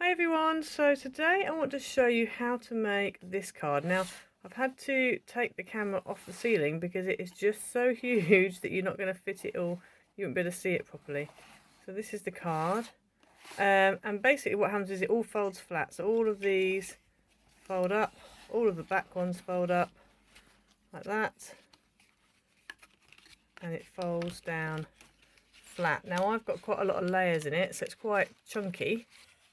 Hi everyone, so today I want to show you how to make this card. Now I've had to take the camera off the ceiling because it is just so huge that you're not going to fit it all, you won't be able to see it properly. So this is the card, and basically what happens is it all folds flat, so all of these fold up, all of the back ones fold up like that, and it folds down flat. Now I've got quite a lot of layers in it, so it's quite chunky.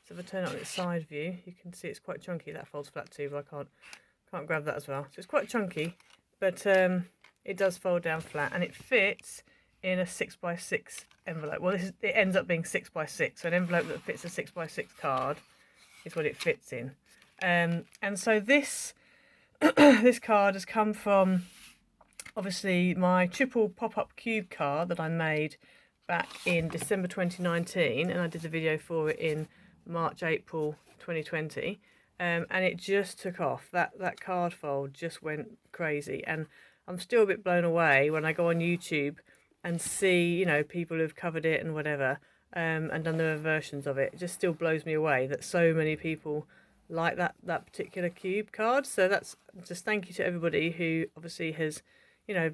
So if I turn it on its side view, you can see it's quite chunky. That folds flat too, but I can't grab that as well. So it's quite chunky, but it does fold down flat, and it fits in a 6x6 envelope. Well, it ends up being 6x6, so an envelope that fits a 6x6 card is what it fits in. And so this this card has come from obviously my triple pop-up cube card that I made back in December 2019, and I did the video for it in March, April 2020, and it just took off. That card fold just went crazy, and I'm still a bit blown away when I go on YouTube and see, you know, people who've covered it and whatever, and done their versions of it. It just still blows me away that so many people like that particular cube card. So that's just thank you to everybody who obviously has, you know,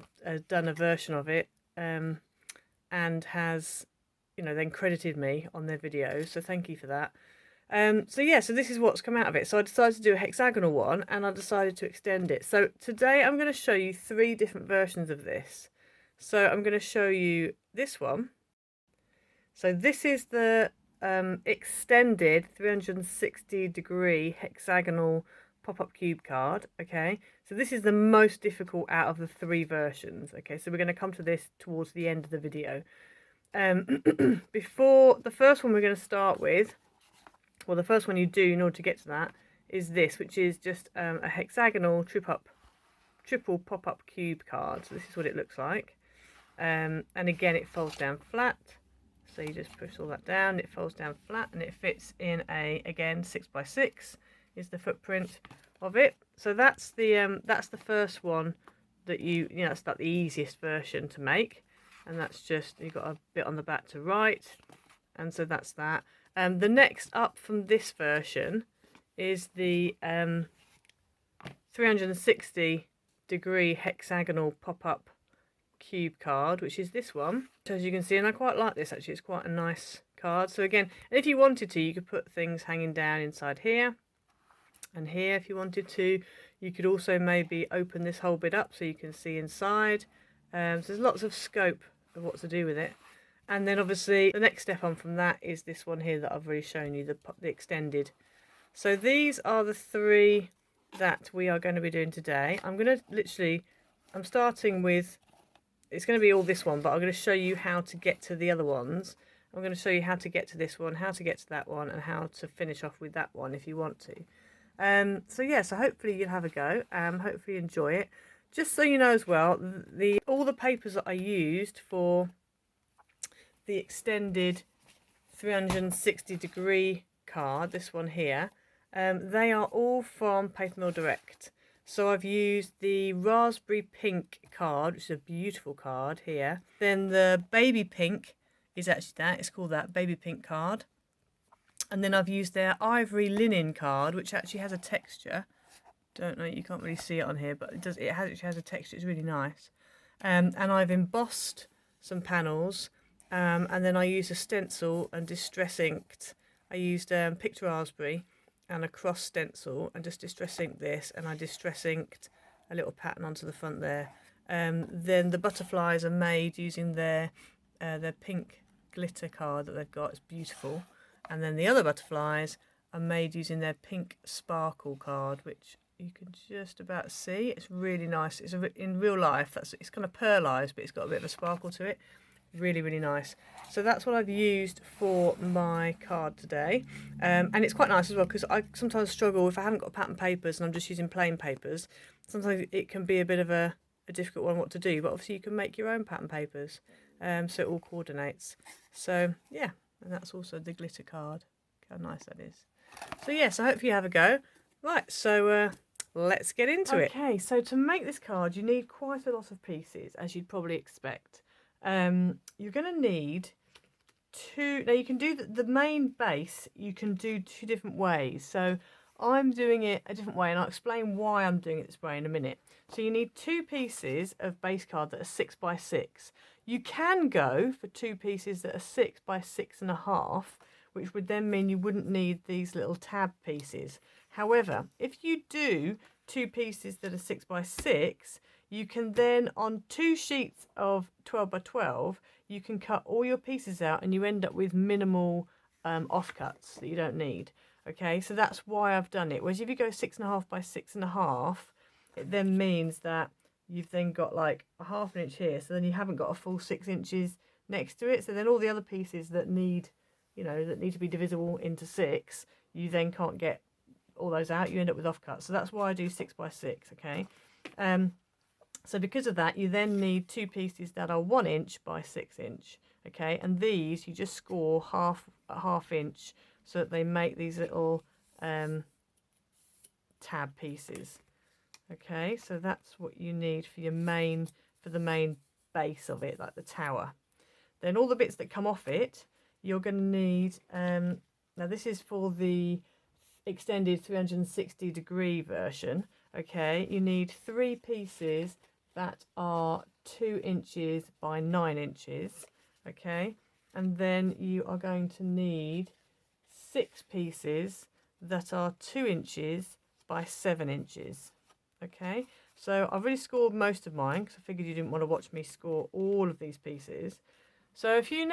done a version of it, and has, you know, then credited me on their videos, so thank you for that. So yeah, so this is what's come out of it. So I decided to do a hexagonal one, and I decided to extend it. So today I'm going to show you 3 different versions of this. So I'm going to show you this one. So this is the extended 360-degree hexagonal pop-up cube card. Okay, so this is the most difficult out of the 3 versions. Okay, so we're going to come to this towards the end of the video. Before the first one we're going to start with, well, the first one you do in order to get to that is this, which is just a hexagonal triple pop-up cube card. So this is what it looks like, and again it folds down flat, so you just push all that down, it folds down flat, and it fits in a, again, 6x6 is the footprint of it. So that's the first one that you know, it's like the easiest version to make. And that's just, you've got a bit on the back to write, and so that's that. The next up from this version is the 360-degree hexagonal pop-up cube card, which is this one. So as you can see, and I quite like this actually, it's quite a nice card. So again, if you wanted to, you could put things hanging down inside here and here if you wanted to. You could also maybe open this whole bit up so you can see inside. So there's lots of scope of what to do with it. And then obviously the next step on from that is this one here that I've already shown you, the extended. So these are the 3 that we are going to be doing today. I'm starting with, it's going to be all this one, but I'm going to show you how to get to the other ones. I'm going to show you how to get to this one, how to get to that one, and how to finish off with that one if you want to. So yeah, so hopefully you'll have a go, hopefully you enjoy it. Just so you know as well, all the papers that I used for the extended 360-degree card, this one here, they are all from Paper Mill Direct. So I've used the raspberry pink card, which is a beautiful card here. Then the baby pink is actually that, it's called that, baby pink card. And then I've used their ivory linen card, which actually has a texture. Don't know, you can't really see it on here, but it actually has a texture, it's really nice. And I've embossed some panels, and then I used a stencil and distress inked. I used picture raspberry and a cross stencil and just distress inked this, and I distress inked a little pattern onto the front there. Then the butterflies are made using their pink glitter card that they've got, it's beautiful. And then the other butterflies are made using their pink sparkle card, which you can just about see. It's really nice. It's in real life, it's kind of pearlized, but it's got a bit of a sparkle to it. Really, really nice. So that's what I've used for my card today, and it's quite nice as well, because I sometimes struggle if I haven't got pattern papers and I'm just using plain papers. Sometimes it can be a bit of a difficult one what to do, but obviously you can make your own pattern papers, so it all coordinates. So yeah, and that's also the glitter card. Look how nice that is. So yes, yeah, so I hope you have a go. Right, so let's get into it. Okay, so to make this card you need quite a lot of pieces, as you'd probably expect. You're going to need two. Now you can do the main base, you can do two different ways. So I'm doing it a different way, and I'll explain why I'm doing it this way in a minute. So you need two pieces of base card that are 6 by 6. You can go for two pieces that are 6 by 6.5, which would then mean you wouldn't need these little tab pieces. However, if you do two pieces that are 6 by 6, you can then, on two sheets of 12 by 12, you can cut all your pieces out and you end up with minimal offcuts that you don't need. Okay, so that's why I've done it. Whereas if you go 6.5 by 6.5, it then means that you've then got like a ½ inch here, so then you haven't got a full 6 inches next to it. So then all the other pieces that need, that need to be divisible into 6, you then can't get all those out. You end up with offcuts. So that's why I do 6 by 6. Okay. So because of that, you then need two pieces that are 1 inch by 6 inch. Okay, and these you just score half inch so that they make these little tab pieces. Okay, so that's what you need for your the main base of it, like the tower. Then all the bits that come off it, you're going to need. Now this is for the extended 360-degree version. Okay, you need 3 pieces that are 2 inches by 9 inches. Okay, and then you are going to need 6 pieces that are 2 inches by 7 inches. Okay, so I've already scored most of mine because I figured you didn't want to watch me score all of these pieces. So if you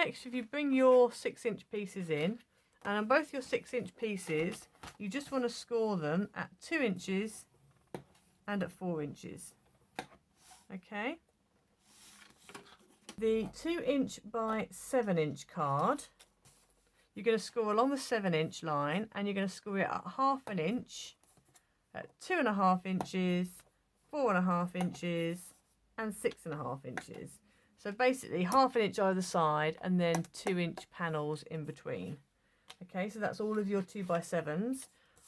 bring your 6 inch pieces in, and on both your 6 inch pieces, you just want to score them at 2 inches and at 4 inches. Okay. The 2 inch by 7 inch card, you're going to score along the 7 inch line, and you're going to score it at ½ inch, at 2.5 inches, 4.5 inches, and 6.5 inches. So basically ½ inch either side, and then 2 inch panels in between. Okay, so that's all of your 2 by 7s.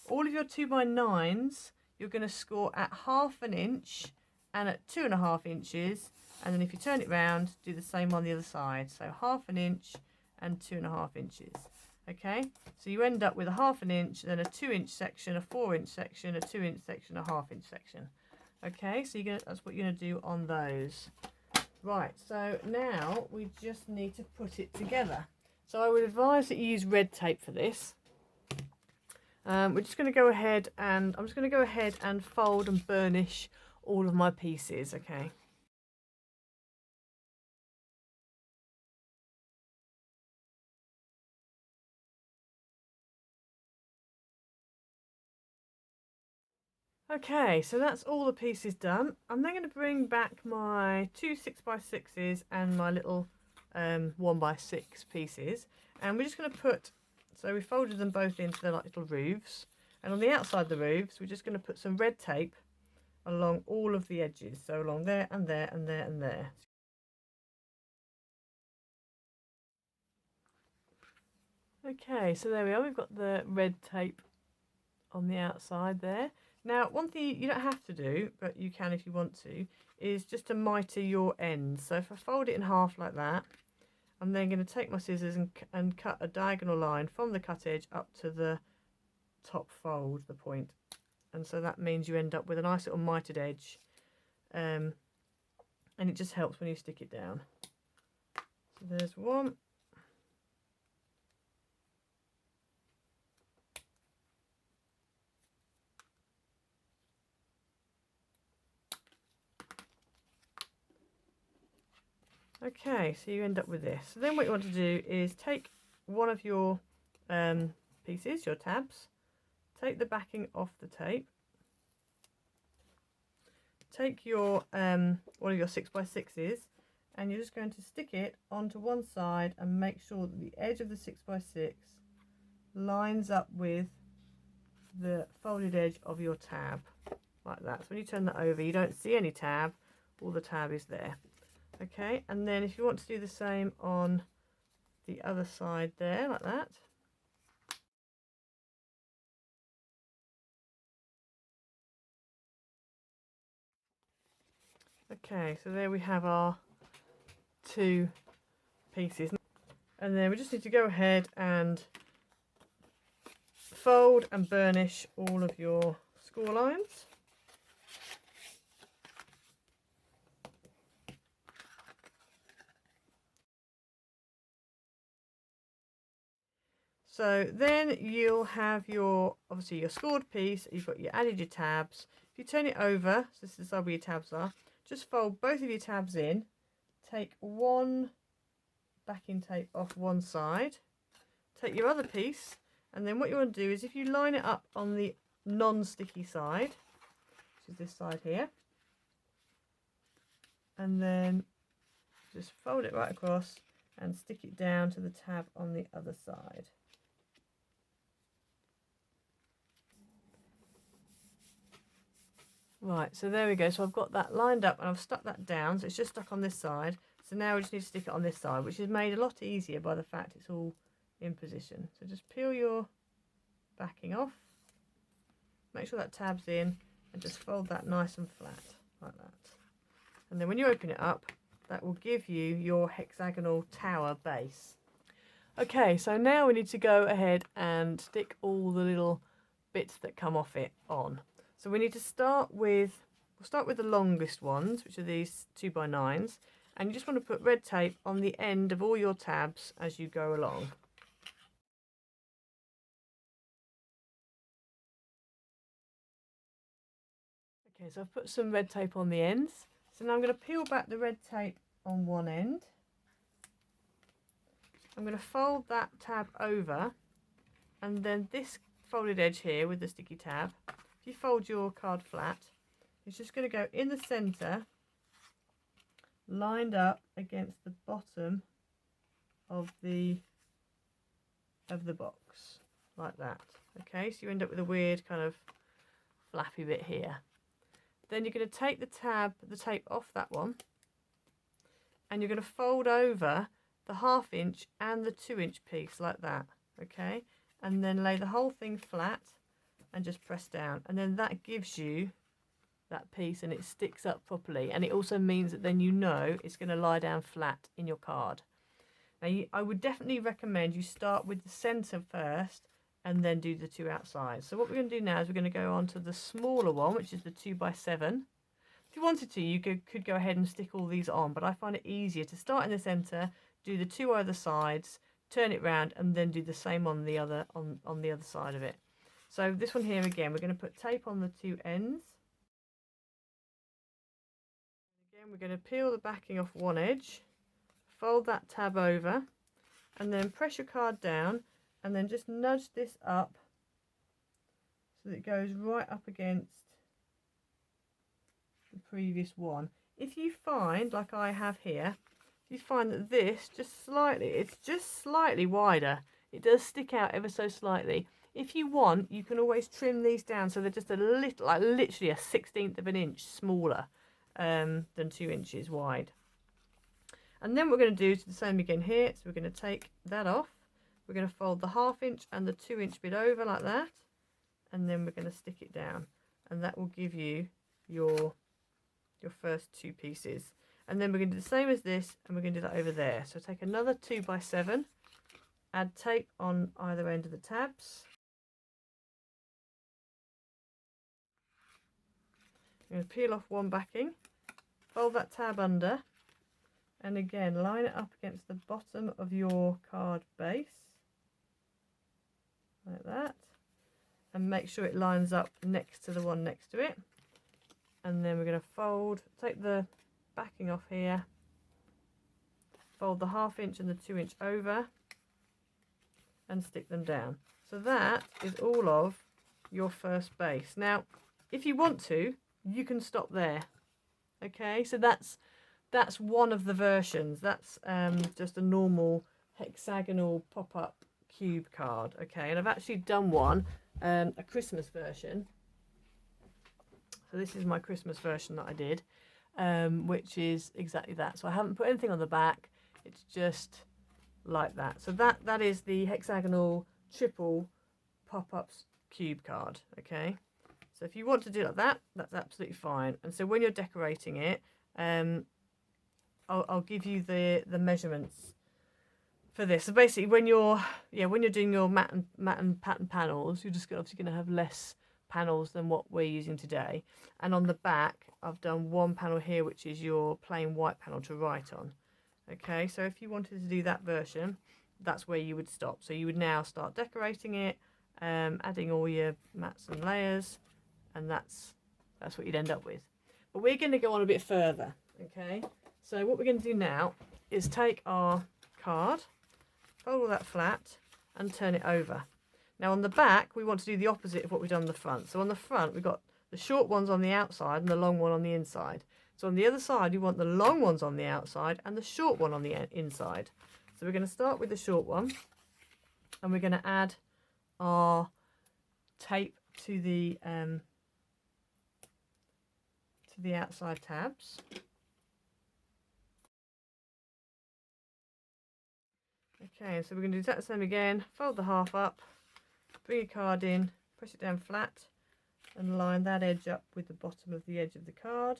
All of your 2 by 9s, you're going to score at ½ inch and at 2.5 inches. And then if you turn it round, do the same on the other side. So ½ inch and 2.5 inches. Okay, so you end up with a ½ inch, then a 2 inch section, a 4 inch section, a 2 inch section, a ½ inch section. Okay, so that's what you're going to do on those. Right, so now we just need to put it together. So I would advise that you use red tape for this. We're just going to go ahead and I'm just going to go ahead and fold and burnish all of my pieces. Okay. Okay, so that's all the pieces done. I'm then going to bring back my 2 6 by 6s and my little 1 by 6 pieces, and we're just going to put, so we folded them both into their like little roofs, and on the outside of the roofs we're just going to put some red tape along all of the edges, so along there and there and there and there. Okay, so there we are, we've got the red tape on the outside there. Now, one thing you don't have to do, but you can if you want to, is just to mitre your ends. So if I fold it in half like that, I'm then going to take my scissors and cut a diagonal line from the cut edge up to the top fold, the point. And so that means you end up with a nice little mitred edge. And it just helps when you stick it down. So there's one. Okay, so you end up with this. So then what you want to do is take one of your pieces, your tabs, take the backing off the tape, take your one of your 6 by 6s, and you're just going to stick it onto one side and make sure that the edge of the 6 by 6 lines up with the folded edge of your tab, like that. So when you turn that over, you don't see any tab, all the tab is there. Okay, and then if you want to do the same on the other side there, like that. Okay, so there we have our 2 pieces. And then we just need to go ahead and fold and burnish all of your score lines. So then you'll have your, obviously your scored piece, you've added your tabs. If you turn it over, so this is the side where your tabs are, just fold both of your tabs in, take one backing tape off one side, take your other piece, and then what you want to do is if you line it up on the non-sticky side, which is this side here, and then just fold it right across and stick it down to the tab on the other side. Right, so there we go. So I've got that lined up and I've stuck that down. So it's just stuck on this side. So now we just need to stick it on this side, which is made a lot easier by the fact it's all in position. So just peel your backing off. Make sure that tab's in and just fold that nice and flat like that. And then when you open it up, that will give you your hexagonal tower base. Okay, so now we need to go ahead and stick all the little bits that come off it on. So we need to start with, we'll start with the longest ones, which are these 2x9s, and you just want to put red tape on the end of all your tabs as you go along. Okay, so I've put some red tape on the ends. So now I'm going to peel back the red tape on one end. I'm going to fold that tab over, and then this folded edge here with the sticky tab, if you fold your card flat, it's just going to go in the centre, lined up against the bottom of the box, like that. Okay, so you end up with a weird kind of flappy bit here. Then you're going to take the tape off that one, and you're going to fold over the 1/2 inch and the 2 inch piece like that. Okay, and then lay the whole thing flat and just press down, and then that gives you that piece and it sticks up properly, and it also means that then you know it's going to lie down flat in your card. Now I would definitely recommend you start with the centre first and then do the two outside. So what we're going to do now is we're going to go on to the smaller one, which is the 2x7. If you wanted to, you could go ahead and stick all these on, but I find it easier to start in the centre, do the two either sides, turn it round, and then do the same on the other side of it. So this one here again, we're going to put tape on the two ends. Again, we're going to peel the backing off one edge, fold that tab over, and then press your card down, and then just nudge this up so that it goes right up against the previous one. If you find, like I have here, if you find that this it's just slightly wider, it does stick out ever so slightly. If you want, you can always trim these down so they're just a little, like literally a 1/16 of an inch smaller than 2 inches wide. And then what we're going to do the same again here. So we're going to take that off. We're going to fold the 1/2 inch and the 2 inch bit over like that, and then we're going to stick it down, and that will give you your first two pieces. And then we're going to do the same as this, and we're going to do that over there. So take another 2x7, add tape on either end of the tabs. I'm going to peel off one backing, fold that tab under, and again line it up against the bottom of your card base, like that, and make sure it lines up next to the one next to it. And then we're going to take the backing off here, fold the 1/2 inch and the 2 inch over, and stick them down. So that is all of your first base. Now, if you want to, you can stop there. Okay, so that's one of the versions. That's just a normal hexagonal pop-up cube card. Okay, and I've actually done one, a Christmas version. So this is my Christmas version that I did, which is exactly that. So I haven't put anything on the back. It's just like that. So that is the hexagonal triple pop-up cube card. Okay. So if you want to do it like that, that's absolutely fine. And so when you're decorating it, I'll give you the measurements for this. So basically, when you're doing your matte and pattern panels, you're just obviously going to have less panels than what we're using today. And on the back, I've done one panel here, which is your plain white panel to write on. Okay, so if you wanted to do that version, that's where you would stop. So you would now start decorating it, adding all your mats and layers, and that's what you'd end up with. But we're going to go on a bit further. Okay, so what we're going to do now is take our card, fold all that flat, and turn it over. Now on the back, we want to do the opposite of what we've done on the front. So on the front, we've got the short ones on the outside and the long one on the inside. So on the other side, you want the long ones on the outside and the short one on the inside. So we're going to start with the short one, and we're going to add our tape to the outside tabs. Okay, so we're going to do that same again. Fold the half up, bring your card in, press it down flat, and line that edge up with the bottom of the edge of the card.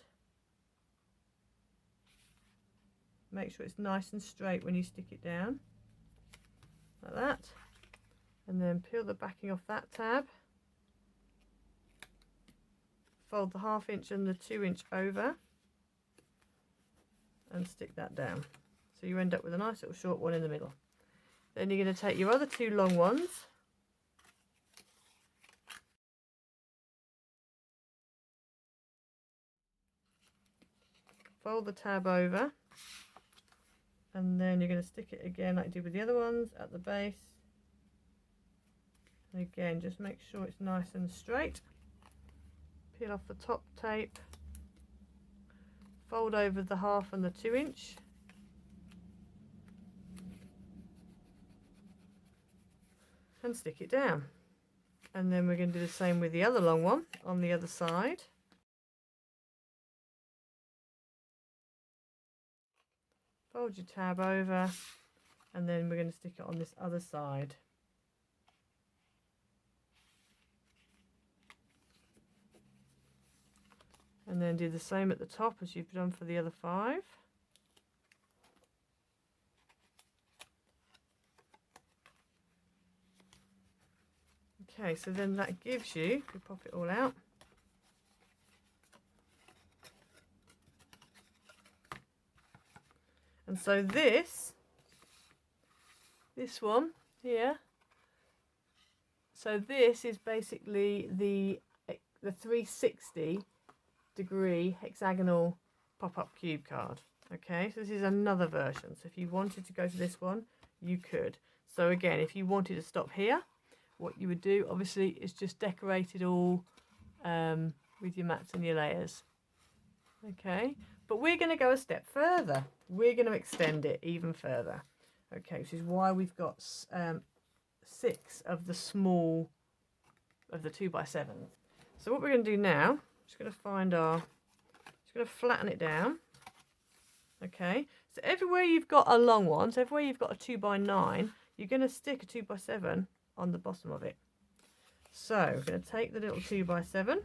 Make sure it's nice and straight when you stick it down, like that. And then peel the backing off that tab. Fold the 1/2 inch and the 2 inch over, and stick that down. So you end up with a nice little short one in the middle. Then you're going to take your other 2 long ones, fold the tab over, and then you're going to stick it again like you did with the other ones at the base. And again, just make sure it's nice and straight. Peel off the top tape, fold over the 1/2 and the 2 inch, and stick it down. And then we're going to do the same with the other long one on the other side. Fold your tab over, and then we're going to stick it on this other side. And then do the same at the top as you've done for the other 5. Okay, so then that gives you, if we pop it all out, and so this one here, so this is basically the 360-degree hexagonal pop-up cube card. Okay, so this is another version. So if you wanted to go to this one, you could. So again, if you wanted to stop here, what you would do obviously is just decorate it all with your mats and your layers. Okay, but we're going to go a step further. We're going to extend it even further. Okay, which is why we've got 6 of the small of the 2x7. So what we're going to do now, just going to find our, just going to flatten it down. Okay, so everywhere you've got a long one, so everywhere you've got a 2x9, you're going to stick a 2x7 on the bottom of it. So we're going to take the little 2x7,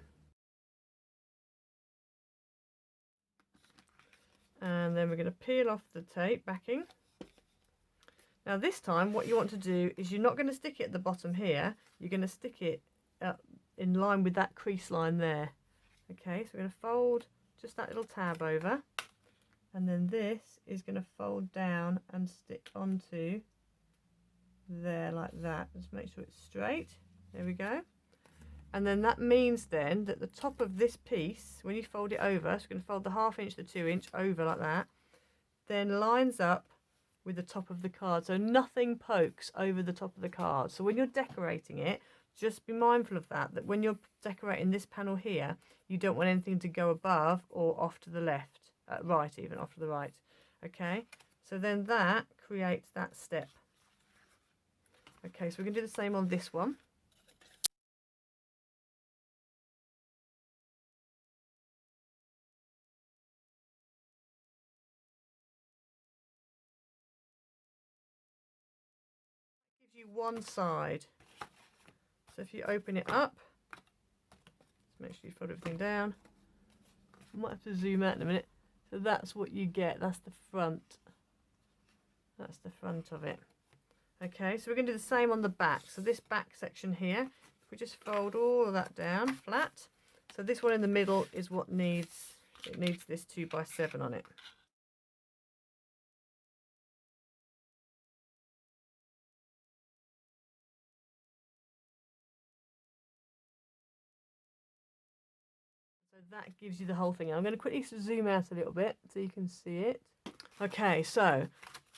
and then we're going to peel off the tape backing. Now this time what you want to do is you're not going to stick it at the bottom here, you're going to stick it in line with that crease line there. Okay, so we're going to fold just that little tab over, and then this is going to fold down and stick onto there like that. Just make sure it's straight. There we go. And then that means then that the top of this piece, when you fold it over, so we're going to fold the 1/2 inch, the 2 inch over like that, then lines up with the top of the card, so nothing pokes over the top of the card. So when you're decorating it, just be mindful of that, that when you're decorating this panel here, you don't want anything to go above or off to the left, right, even off to the right. Okay, so then that creates that step. Okay, so we're going to do the same on this one. Gives you one side. So if you open it up, just make sure you fold everything down. I might have to zoom out in a minute. So that's what you get. That's the front. That's the front of it. Okay, so we're going to do the same on the back. So this back section here, if we just fold all of that down flat. So this one in the middle is what needs, it needs this 2x7 on it. So that gives you the whole thing. I'm going to quickly zoom out a little bit so you can see it. Okay, so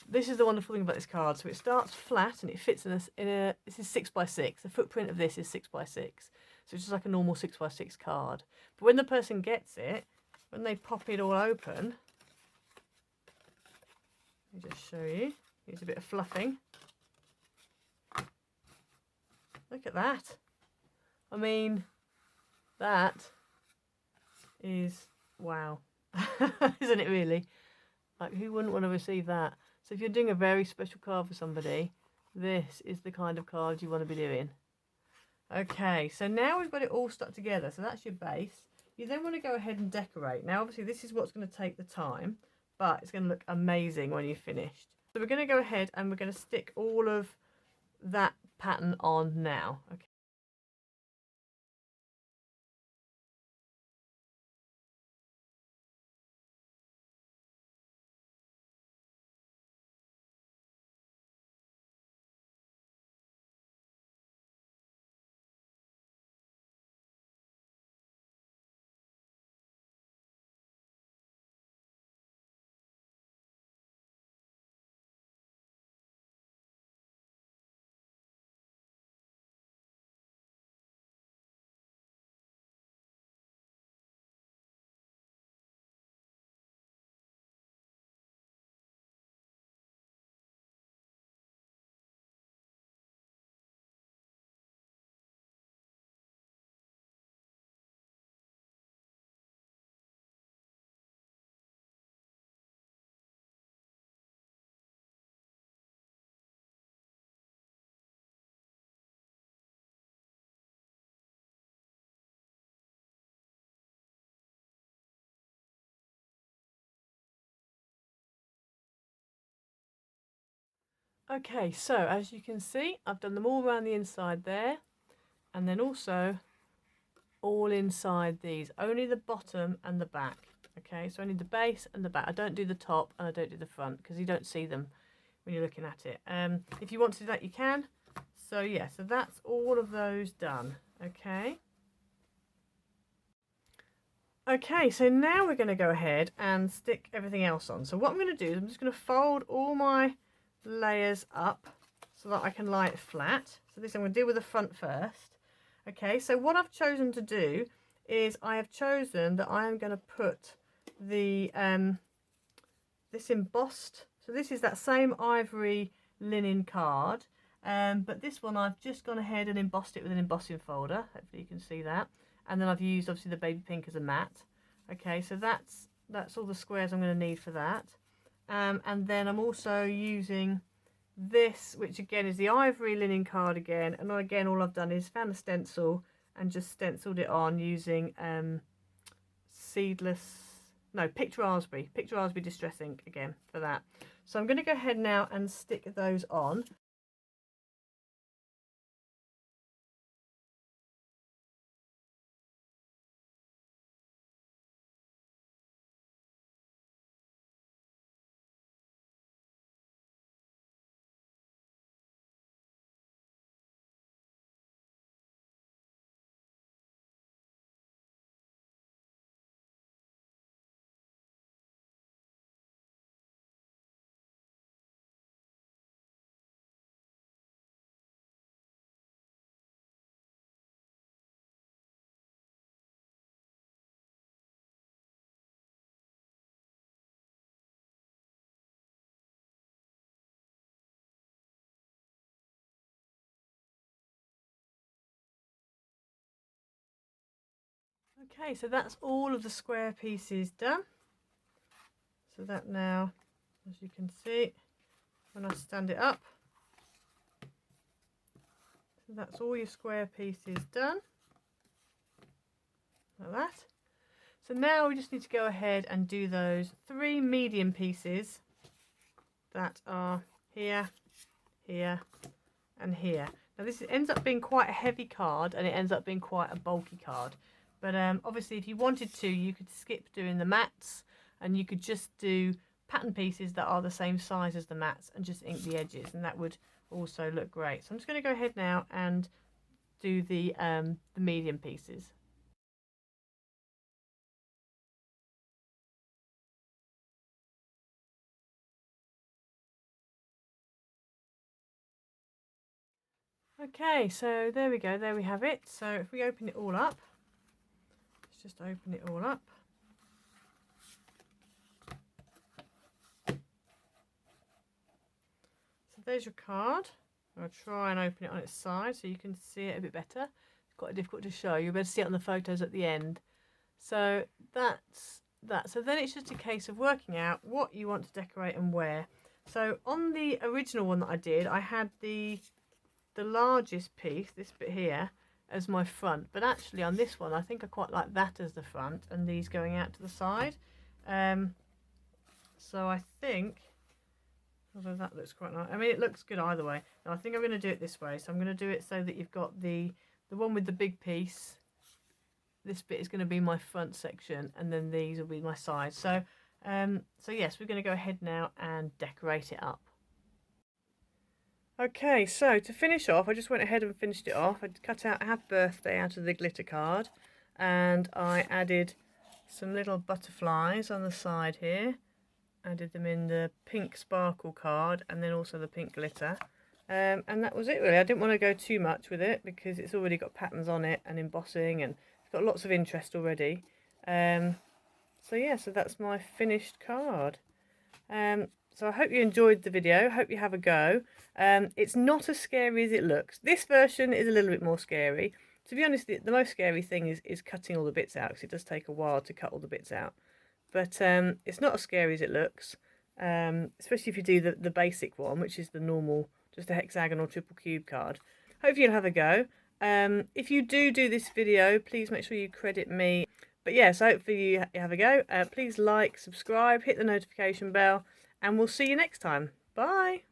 this is the wonderful thing about this card. So it starts flat and it fits in a this is 6x6. The footprint of this is 6x6. So it's just like a normal 6x6 card. But when the person gets it, when they pop it all open, let me just show you. Here's a bit of fluffing. Look at that. I mean, that is wow. Isn't it really? Like, who wouldn't want to receive that? So if you're doing a very special card for somebody, this is the kind of card you want to be doing. Okay, so now we've got it all stuck together. So that's your base. You then want to go ahead and decorate. Now, obviously, this is what's going to take the time, but it's going to look amazing when you're finished. So we're going to go ahead and we're going to stick all of that pattern on now. Okay. Okay, so as you can see, I've done them all around the inside there, and then also all inside these, only the bottom and the back. Okay, so only the base and the back. I don't do the top and I don't do the front because you don't see them when you're looking at it. If you want to do that, you can. So yeah, so that's all of those done. Okay. Okay, so now we're going to go ahead and stick everything else on. So what I'm going to do is I'm just going to fold all my layers up so that I can lie it flat. So this I'm going to deal with the front first. Okay, so what I've chosen to do is I have chosen that I am going to put the this embossed. So this is that same ivory linen card, but this one I've just gone ahead and embossed it with an embossing folder. Hopefully you can see that. And then I've used obviously the baby pink as a mat. Okay, so that's all the squares I'm going to need for that. And then I'm also using this, which again is the ivory linen card again. And again, all I've done is found a stencil and just stenciled it on using picked raspberry distress ink again for that. So I'm going to go ahead now and stick those on. Okay, so that's all of the square pieces done. So that now, as you can see, when I stand it up, so that's all your square pieces done, like that. So now we just need to go ahead and do those 3 medium pieces that are here, here, and here. Now this ends up being quite a heavy card, and it ends up being quite a bulky card. But obviously if you wanted to, you could skip doing the mats, and you could just do pattern pieces that are the same size as the mats and just ink the edges, and that would also look great. So I'm just going to go ahead now and do the medium pieces. Okay, so there we go, there we have it. So if we open it all up, let's just open it all up. So there's your card. I'll try and open it on its side so you can see it a bit better. It's quite difficult to show. You'll be able to see it on the photos at the end. So that's that. So then it's just a case of working out what you want to decorate and where. So on the original one that I did, I had the largest piece, this bit here, as my front. But actually on this one, I think I quite like that as the front and these going out to the side. So I think, although that looks quite nice. I mean, it looks good either way. Now I think I'm going to do it this way. So I'm going to do it so that you've got the one with the big piece. This bit is going to be my front section, and then these will be my sides. So, so yes, we're going to go ahead now and decorate it up. Okay, so to finish off, I just went ahead and finished it off. I cut out Happy Birthday out of the glitter card, and I added some little butterflies on the side here. Added them in the pink sparkle card, and then also the pink glitter. And that was it really. I didn't want to go too much with it because it's already got patterns on it and embossing, and it's got lots of interest already. So yeah, so that's my finished card. So I hope you enjoyed the video. Hope you have a go. It's not as scary as it looks. This version is a little bit more scary. To be honest, the most scary thing is cutting all the bits out, because it does take a while to cut all the bits out. But it's not as scary as it looks, especially if you do the basic one, which is the normal, just a hexagonal triple cube card. Hope you'll have a go. If you do this video, please make sure you credit me. But yes, hopefully you have a go. Please like, subscribe, hit the notification bell, and we'll see you next time. Bye!